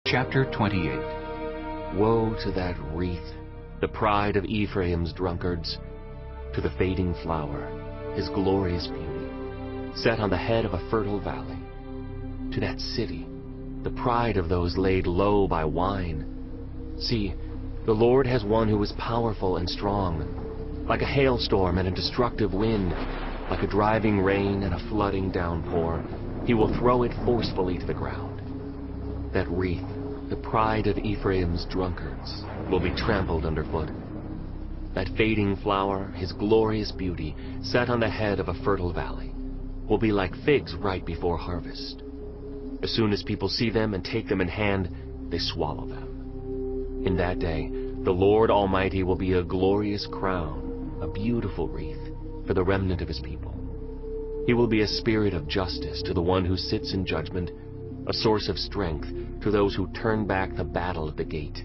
Chapter 28. Woe to that wreath, the pride of Ephraim's drunkards, to the fading flower, his glorious beauty, set on the head of a fertile valley, to that city, the pride of those laid low by wine. See, the Lord has one who is powerful and strong, like a hailstorm and a destructive wind, like a driving rain and a flooding downpour. He will throw it forcefully to the ground. That wreath, the pride of Ephraim's drunkards, will be trampled underfoot. That fading flower, his glorious beauty, set on the head of a fertile valley, will be like figs right before harvest. As soon as people see them and take them in hand, they swallow them. In that day, the Lord Almighty will be a glorious crown, a beautiful wreath, for the remnant of his people. He will be a spirit of justice to the one who sits in judgment, a source of strength to those who turn back the battle at the gate.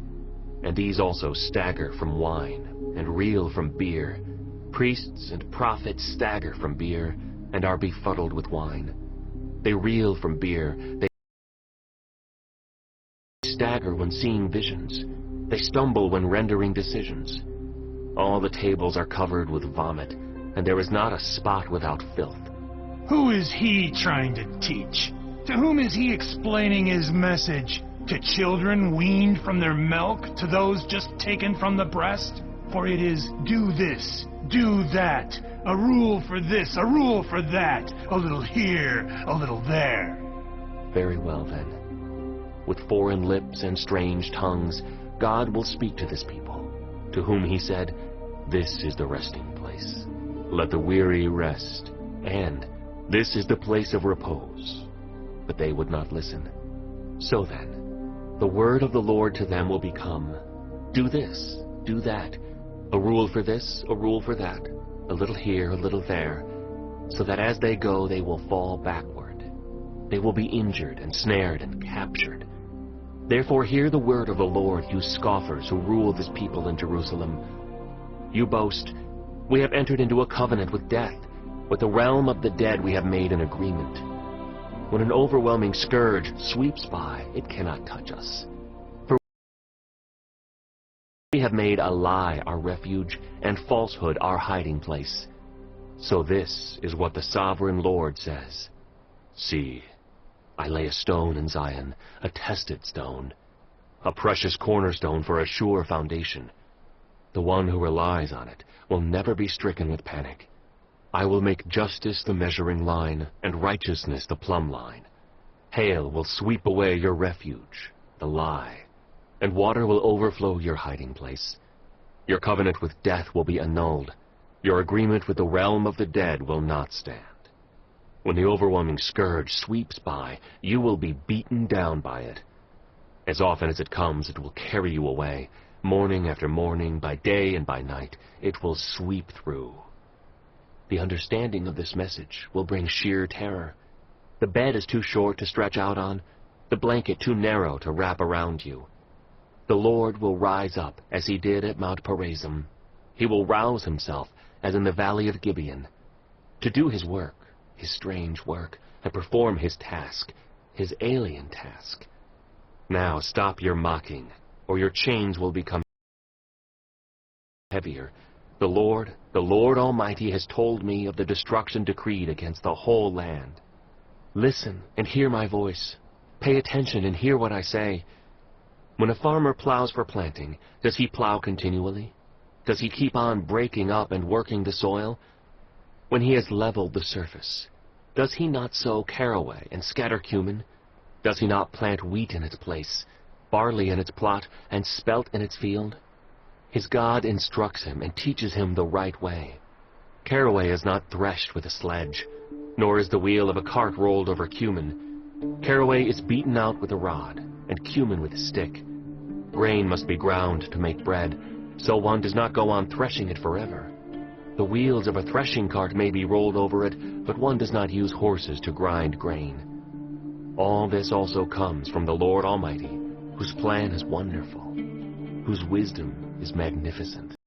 And these also stagger from wine and reel from beer. Priests and prophets stagger from beer and are befuddled with wine. They reel from beer. They stagger when seeing visions. They stumble when rendering decisions. All the tables are covered with vomit, and there is not a spot without filth. Who is he trying to teach? To whom is he explaining his message? To children weaned from their milk? To those just taken from the breast? For it is, do this, do that, a rule for this, a rule for that, a little here, a little there. Very well then. With foreign lips and strange tongues, God will speak to this people, to whom he said, "This is the resting place. Let the weary rest, and this is the place of repose." But they would not listen. So then, the word of the Lord to them will become, "Do this, do that, a rule for this, a rule for that, a little here, a little there," so that as they go they will fall backward. They will be injured and snared and captured. Therefore hear the word of the Lord, you scoffers who rule this people in Jerusalem. You boast, "We have entered into a covenant with death. With the realm of the dead we have made an agreement." When an overwhelming scourge sweeps by, it cannot touch us. For we have made a lie our refuge, and falsehood our hiding place. So this is what the sovereign Lord says. "See, I lay a stone in Zion, a tested stone, a precious cornerstone for a sure foundation. The one who relies on it will never be stricken with panic. I will make justice the measuring line, and righteousness the plumb line. Hail will sweep away your refuge, the lie, and water will overflow your hiding place. Your covenant with death will be annulled. Your agreement with the realm of the dead will not stand. When the overwhelming scourge sweeps by, you will be beaten down by it. As often as it comes, it will carry you away. Morning after morning, by day and by night, it will sweep through. The understanding of this message will bring sheer terror. The bed is too short to stretch out on, the blanket too narrow to wrap around you. The Lord will rise up as he did at Mount Perazim. He will rouse himself as in the valley of Gibeon, to do his work, his strange work, and perform his task, his alien task. Now stop your mocking, or your chains will become heavier. The Lord Almighty has told me of the destruction decreed against the whole land. Listen and hear my voice. Pay attention and hear what I say. When a farmer plows for planting, does he plow continually? Does he keep on breaking up and working the soil? When he has leveled the surface, does he not sow caraway and scatter cumin? Does he not plant wheat in its place, barley in its plot, and spelt in its field? His God instructs him and teaches him the right way. Caraway is not threshed with a sledge, nor is the wheel of a cart rolled over cumin. Caraway is beaten out with a rod, and cumin with a stick. Grain must be ground to make bread, so one does not go on threshing it forever. The wheels of a threshing cart may be rolled over it, but one does not use horses to grind grain. All this also comes from the Lord Almighty, whose plan is wonderful, whose wisdom is magnificent.